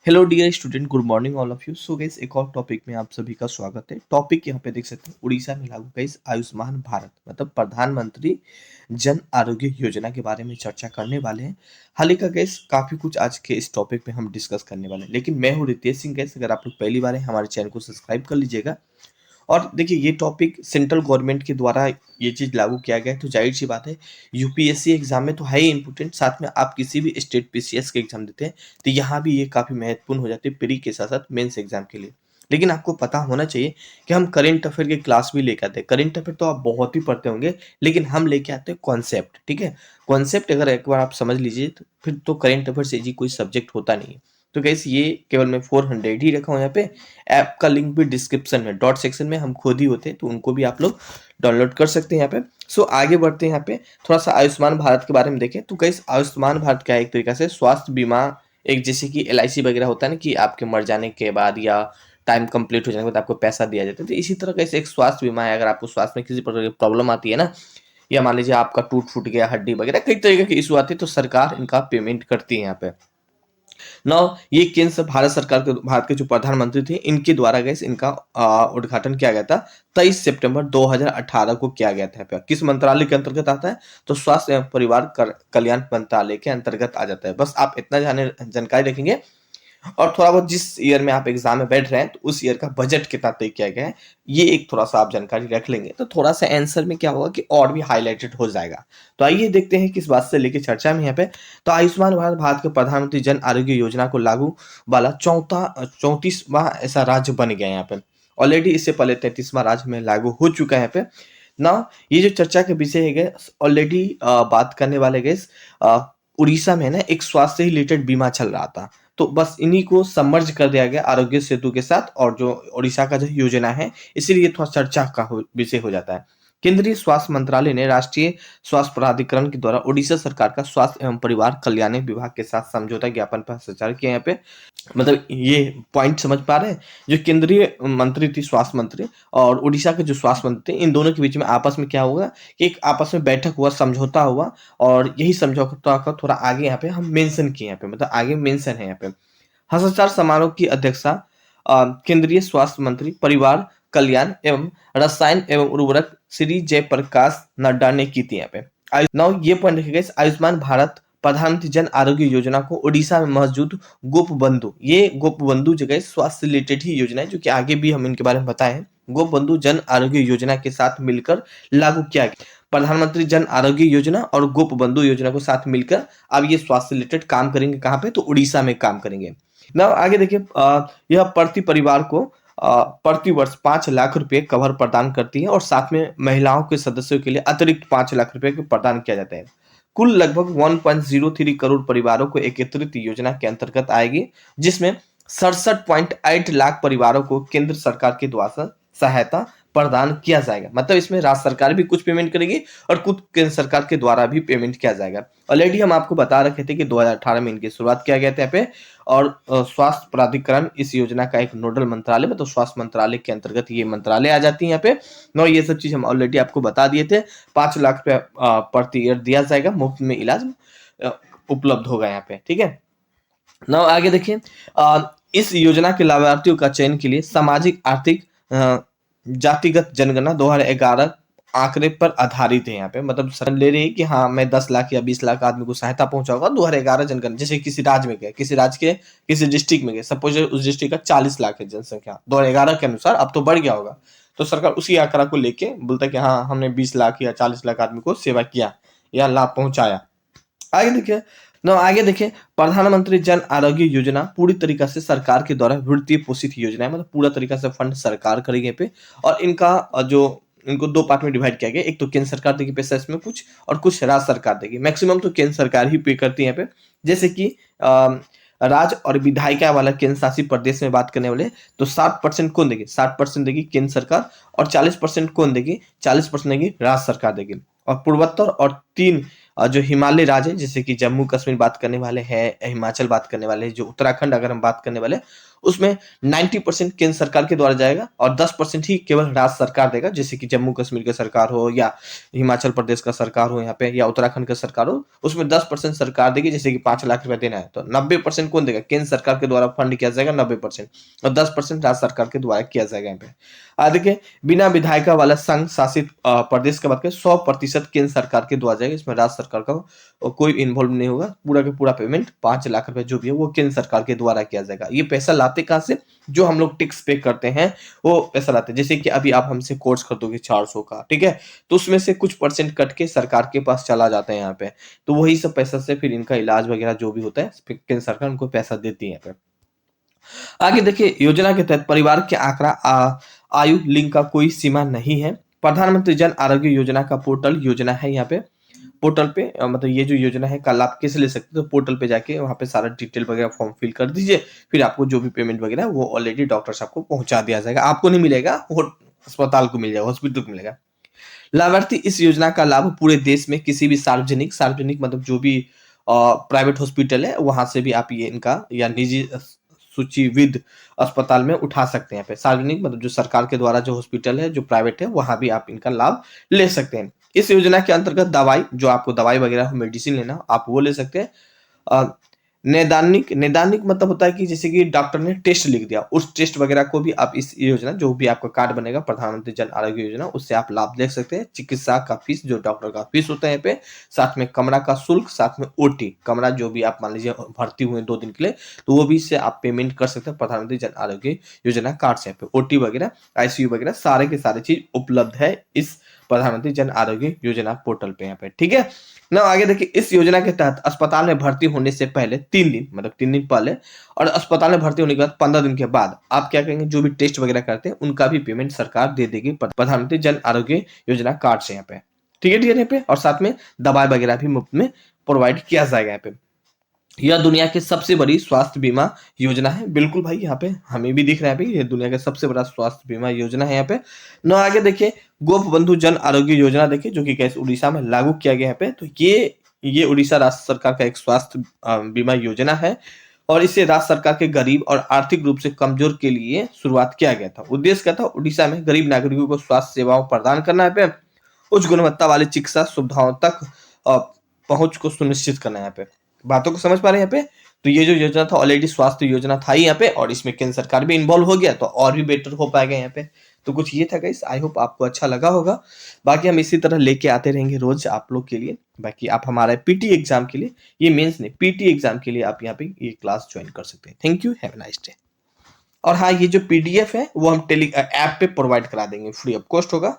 Hello dear student, good morning all of you. So guys, एक और topic में आप सभी का स्वागत है। टॉपिक यहाँ पे देख सकते हैं, उड़ीसा में लागू गाइस आयुष्मान भारत मतलब प्रधानमंत्री जन आरोग्य योजना के बारे में चर्चा करने वाले हैं। हाल ही का गाइस काफी कुछ आज के इस टॉपिक पे हम डिस्कस करने वाले हैं। लेकिन मैं हूँ रितेश सिंह। गाइस अगर आप लोग पहली बार हैं, हमारे चैनल को सब्सक्राइब कर लीजिएगा। और देखिए, ये टॉपिक सेंट्रल गवर्नमेंट के द्वारा ये चीज़ लागू किया गया है, तो जाहिर सी बात है यूपीएससी एग्जाम में तो है ही इम्पोर्टेंट, साथ में आप किसी भी स्टेट पीसीएस के एग्जाम देते हैं तो यहाँ भी ये काफ़ी महत्वपूर्ण हो जाती है प्री के साथ साथ मेंस एग्जाम के लिए। लेकिन आपको पता होना चाहिए कि हम करंट अफेयर की क्लास भी लेके आते हैं। करंट अफेयर तो आप बहुत ही पढ़ते होंगे, लेकिन हम लेके आते हैं कॉन्सेप्ट। ठीक है, कॉन्सेप्ट अगर एक बार आप समझ लीजिए तो फिर तो करंट अफेयर से जी कोई सब्जेक्ट होता नहीं है। तो गैस ये केवल मैं 400 ही रखा हूँ यहाँ पे। ऐप का लिंक भी डिस्क्रिप्शन में डॉट सेक्शन में हम खुद ही होते हैं, तो उनको भी आप लोग डाउनलोड कर सकते हैं यहाँ पे। सो आगे बढ़ते हैं। यहाँ पे थोड़ा सा आयुष्मान भारत के बारे में देखें तो गाइस आयुष्मान भारत क्या है, एक तरीका से स्वास्थ्य बीमा। एक जैसे कि एलआईसी वगैरह होता है ना, कि आपके मर जाने के बाद या टाइम कंप्लीट हो जाने के बाद आपको पैसा दिया जाता है, तो इसी तरह का एक स्वास्थ्य बीमा है। अगर आपको स्वास्थ्य में किसी प्रकार की प्रॉब्लम आती है ना, या मान लीजिए आपका टूट फूट गया हड्डी वगैरह कई तरीके की इशू आती है, तो सरकार इनका पेमेंट करती है यहाँ पे। नौ ये केंद्र भारत सरकार के भारत के जो प्रधानमंत्री थे इनके द्वारा गैस इनका उद्घाटन किया गया था 23 सितंबर 2018 को किया गया था। किस मंत्रालय के अंतर्गत आता है, तो स्वास्थ्य एवं परिवार कल्याण मंत्रालय के अंतर्गत आ जाता है। बस आप इतना जाने जानकारी रखेंगे। और थोड़ा बहुत जिस ईयर में आप एग्जाम में बैठ रहे हैं तो उस ईयर का बजट कितना तय किया गया है, ये एक थोड़ा सा आप जानकारी रख लेंगे तो थोड़ा सा आंसर में क्या होगा कि और भी हाईलाइटेड हो जाएगा। तो आइए देखते हैं किस बात से लेके चर्चा में यहाँ पे। तो आयुष्मान भारत भारत के प्रधानमंत्री जन आरोग्य योजना को लागू वाला 34वां ऐसा राज्य बन गया है यहाँ पे। ऑलरेडी इससे पहले 33वां राज्य में लागू हो चुका है यहाँ पे ना। ये जो चर्चा के विषय है ऑलरेडी बात करने वाले गए, उड़ीसा में ना एक स्वास्थ्य से रिलेटेड बीमा चल रहा था, तो बस इन्हीं को समर्ज कर दिया गया आरोग्य सेतु के साथ, और जो उड़ीसा का जो योजना है इसीलिए थोड़ा चर्चा का विषय हो जाता है। केंद्रीय स्वास्थ्य मंत्रालय ने राष्ट्रीय स्वास्थ्य प्राधिकरण के द्वारा उड़ीसा सरकार का स्वास्थ्य एवं परिवार कल्याण विभाग के साथ समझौता ज्ञापन पर हस्ताक्षर किए। यहाँ पे मतलब ये पॉइंट समझ पा रहे हैं, जो केंद्रीय मंत्री थी स्वास्थ्य मंत्री और उड़ीसा के जो स्वास्थ्य मंत्री, इन दोनों के बीच में आपस में क्या होगा कि एक आपस में बैठक हुआ, समझौता हुआ, और यही समझौता का थोड़ा आगे यहाँ पे हम मेंशन किए। यहाँ पे मतलब आगे मेंशन है यहाँ पे। हस्ताक्षर समारोह की अध्यक्षता केंद्रीय स्वास्थ्य मंत्री परिवार कल्याण एवं रसायन एवं उर्वरक श्री जयप्रकाश नड्डा ने की थी यहाँ पे। नाउ ये पॉइंट रखिएगा, आयुष्मान भारत प्रधानमंत्री जन आरोग्य योजना को उड़ीसा में मौजूद गोप बंधु, ये गोप बंधु जगह स्वास्थ्य रिलेटेड ही योजना है, जो कि आगे भी हम इनके बारे में बताए हैं। गोप बंधु जन आरोग्य योजना के साथ मिलकर लागू किया गया। प्रधानमंत्री जन आरोग्य योजना और गोप बंधु योजना को साथ मिलकर अब ये स्वास्थ्य रिलेटेड काम करेंगे। कहाँ पे, तो उड़ीसा में काम करेंगे ना। आगे देखिए, यह प्रति परिवार को प्रति वर्ष 5 लाख रुपए कवर प्रदान करती है, और साथ में महिलाओं के सदस्यों के लिए अतिरिक्त 5 लाख रुपए प्रदान किया जाता है। कुल लगभग 1.03 करोड़ परिवारों को एकत्रित योजना के अंतर्गत आएगी, जिसमें 67.8 लाख परिवारों को केंद्र सरकार के द्वारा सहायता प्रदान किया जाएगा। मतलब इसमें राज्य सरकार भी कुछ पेमेंट करेगी और कुछ केंद्र सरकार के द्वारा भी पेमेंट किया जाएगा। ऑलरेडी हम आपको बता रखे थे कि 2018 में इनकी शुरुआत किया गया था यहाँ पे। और स्वास्थ्य प्राधिकरण इस योजना का एक नोडल मंत्रालय में, तो स्वास्थ्य मंत्रालय के अंतर्गत ये मंत्रालय आ जाती है यहाँ पे। नो ये सब चीज हम ऑलरेडी आपको बता दिए थे। 5 लाख रुपया प्रति ईयर दिया जाएगा, मुफ्त में इलाज उपलब्ध होगा यहाँ पे। ठीक है, ना आगे देखिए, इस योजना के लाभार्थियों का चयन के लिए सामाजिक आर्थिक जातिगत जनगणना 2011 आंकड़े पर आधारित है। यहाँ पे मतलब सरकार ले रही है कि हाँ मैं 10 लाख या 20 लाख आदमी को सहायता पहुंचाऊंगा। 2011 जनगणना, जैसे किसी राज्य में गए, किसी राज्य के किसी डिस्ट्रिक्ट में गए, सपोज उस डिस्ट्रिक्ट का 40 लाख है जनसंख्या 2011 के अनुसार, अब तो बढ़ गया होगा, तो सरकार उसी आंकड़ा को लेके बोलता है कि हाँ हमने 20 लाख या 40 लाख आदमी को सेवा किया या लाभ पहुंचाया। आगे देखिए ना, आगे देखिए, प्रधानमंत्री जन आरोग्य योजना पूरी तरीका से सरकार के द्वारा वित्तीय पोषित योजना है। मतलब पूरा तरीका से फंड सरकार करेगी पे। और इनका जो इनको दो पार्ट में डिवाइड किया गया, एक तो केंद्र सरकार देगी पैसा इसमें कुछ, और कुछ राज्य सरकार देगी। मैक्सिमम तो केंद्र सरकार ही पे करती है यहाँ पे। जैसे कि राज्य और विधायिका वाला केंद्र शासित प्रदेश में बात करने वाले, तो 60% कौन देगी, 60% देगी केंद्र सरकार, और 40% कौन देगी, 40% देगी राज्य सरकार देगी। और पूर्वोत्तर और 3 जो हिमालय राज्य है, जैसे कि जम्मू कश्मीर बात करने वाले हैं, हिमाचल बात करने वाले हैं, जो उत्तराखंड अगर हम बात करने वाले, उसमें 90% केंद्र सरकार के द्वारा जाएगा और 10% ही केवल राज्य सरकार देगा, जैसे कि जम्मू कश्मीर की सरकार हो या हिमाचल प्रदेश का सरकार हो यहाँ पे या उत्तराखंड का सरकार हो, उसमें 10% सरकार देगी। जैसे कि 5 लाख रुपए देना है तो 90% कौन देगा? केंद्र सरकार के द्वारा फंड किया जाएगा 90%, और 10% राज्य सरकार के द्वारा किया जाएगा यहाँ पे। देखिए, बिना विधायिका वाला संघ शासित प्रदेश की बात करें, 100% केंद्र सरकार के द्वारा जाएगा, इसमें राज्य सरकार का कोई इन्वॉल्व नहीं होगा। पूरा का पूरा पेमेंट 5 लाख रुपए जो भी है वो केंद्र सरकार के द्वारा किया जाएगा। ये पैसा लाते कहाँ से? जो हम लोग टैक्स पे करते हैं वो पैसा लाते हैं। जैसे कि अभी आप हमसे कोर्स खरीदोगे 400 का, ठीक है, तो उसमें से कुछ परसेंट कट के सरकार के पास चला जाता है यहाँ पे, तो वही सब पैसा से फिर इनका इलाज वगैरह जो भी होता है केंद्र सरकार उनको पैसा देती है यहाँ पे। आगे देखिए, योजना के तहत परिवार के आंकड़ा आयु लिंग का कोई सीमा नहीं है। प्रधानमंत्री जन आरोग्य योजना का पोर्टल योजना है यहाँ पे। पोर्टल पे मतलब ये जो योजना है का लाभ कैसे ले सकते हैं, तो पोर्टल पे जाके वहाँ पे सारा डिटेल वगैरह फॉर्म फिल कर दीजिए, फिर आपको जो भी पेमेंट वगैरह वो ऑलरेडी डॉक्टर साहब को पहुंचा दिया जाएगा। आपको नहीं मिलेगा, वो अस्पताल को मिल जाएगा, हॉस्पिटल को मिलेगा। लाभार्थी इस योजना का लाभ पूरे देश में किसी भी सार्वजनिक मतलब जो भी प्राइवेट हॉस्पिटल है वहां से भी आप ये इनका या निजी सूचीविद अस्पताल में उठा सकते हैं। यहाँ पे सार्वजनिक मतलब जो सरकार के द्वारा जो हॉस्पिटल है, जो प्राइवेट है, वहां भी आप इनका लाभ ले सकते हैं। इस योजना के अंतर्गत दवाई, जो आपको दवाई वगैरह मेडिसिन लेना, आप वो ले सकते हैं। अ, नैदानिक मतलब होता है कि जैसे कि डॉक्टर ने टेस्ट लिख दिया, उस टेस्ट वगैरह को भी आप इस योजना, जो भी आपका कार्ड बनेगा प्रधानमंत्री जन आरोग्य योजना, उससे आप लाभ ले सकते हैं। चिकित्सा का फीस, जो डॉक्टर का फीस होता है यहाँ पे, साथ में कमरा का शुल्क, साथ में ओटी कमरा, जो भी आप मान लीजिए भर्ती हुए 2 दिन के लिए, तो वो भी इससे आप पेमेंट कर सकते हैं प्रधानमंत्री जन आरोग्य योजना कार्ड से। यहाँ पे ओटी वगैरह, आईसीयू वगैरह सारे के सारे चीज उपलब्ध है इस प्रधानमंत्री जन आरोग्य योजना पोर्टल पे यहाँ पे, ठीक है ना। आगे देखिए, इस योजना के तहत अस्पताल में भर्ती होने से पहले 3 दिन, मतलब 3 दिन पहले, और अस्पताल में भर्ती होने के बाद 15 दिन के बाद आप क्या करेंगे, जो भी टेस्ट वगैरह करते हैं उनका भी पेमेंट सरकार दे देगी प्रधानमंत्री जन आरोग्य योजना कार्ड से यहाँ पे, ठीक है यहाँ पे। और साथ में दवाई वगैरह भी मुफ्त में प्रोवाइड किया जाएगा यहाँ पे। यह दुनिया की सबसे बड़ी स्वास्थ्य बीमा योजना है। बिल्कुल भाई, यहाँ पे हमें भी दिख रहा है भाई, ये दुनिया का सबसे बड़ा स्वास्थ्य बीमा योजना है यहाँ पे। न आगे देखिए, गोप बंधु जन आरोग्य योजना देखिए, जो कि कैसे उड़ीसा में लागू किया गया है पे, तो ये उड़ीसा राज्य सरकार का एक स्वास्थ्य बीमा योजना है, और इसे राज्य सरकार के गरीब और आर्थिक रूप से कमजोर के लिए शुरुआत किया गया था। उद्देश्य क्या था? उड़ीसा में गरीब नागरिकों को स्वास्थ्य सेवाओं प्रदान करना है पे, उच्च गुणवत्ता वाली चिकित्सा सुविधाओं तक पहुंच को सुनिश्चित करना है यहाँ पे। बातों को समझ पा रहे हैं यहाँ पे? तो ये जो योजना था ऑलरेडी स्वास्थ्य योजना था ही यहाँ पे, और इसमें केंद्र सरकार भी इन्वॉल्व हो गया, तो और भी बेटर हो पाएगा यहाँ पे। तो कुछ ये था गाइस, आई होप आपको अच्छा लगा होगा। बाकी हम इसी तरह लेके आते रहेंगे रोज आप लोग के लिए। बाकी आप हमारे पीटी एग्जाम के लिए, ये मेंस नहीं, पीटी एग्जाम के लिए आप यहाँ पे ये क्लास ज्वाइन कर सकते हैं। Thank you, have a nice day. और हाँ, ये जो पीडीएफ है वो हम टेली ऐप पे प्रोवाइड करा देंगे, फ्री ऑफ कॉस्ट होगा।